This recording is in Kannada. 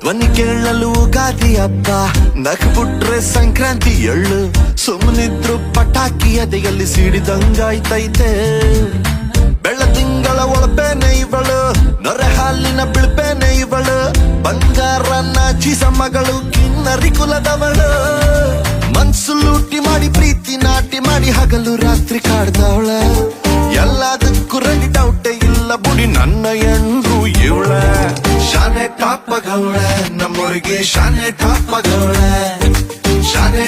ಧ್ವನಿ ಕೇಳಲು ಯುಗಾದಿ ಹಬ್ಬ, ನಕ್ಬಿಟ್ರೆ ಸಂಕ್ರಾಂತಿ ಎಳ್ಳು, ಸುಮ್ಮನಿದ್ರು ಪಟಾಕಿ ಎದೆಯಲ್ಲಿ ಸಿಡಿದಂಗಾಯ್ತೈತೆ. ಬೆಳ್ಳ ತಿಂಗಳ ಒಳಪೇನೆ ಇವಳು, ನೊರೆ ಹಾಲಿನ ಬಿಳ್ಪೇನೆ ಇವಳು, ಬಂಗಾರ ನಾಚಿಸ ಮಗಳು, ಕಿನ್ನರಿ ಕುಲದವಳು. ಮನ್ಸು ಲೂಟಿ ಮಾಡಿ ಪ್ರೀತಿ ನಾಟಿ ಮಾಡಿ ಹಗಲು ರಾತ್ರಿ ಕಾಡ್ದವಳ. ಎಲ್ಲದಕ್ಕೂ ರೆಡಿ ಡೌಟೇ ಇಲ್ಲ ಬುಡಿ ನನ್ನ ಎಂಡ್ರು ಇವಳ. ಶಾನೆ ಟಾಪಗವಳೆ ನಮ್ಮೊಳಗೆ, ಶಾನೆ ಟಾಪಗವಳೆ, ಶಾನೆ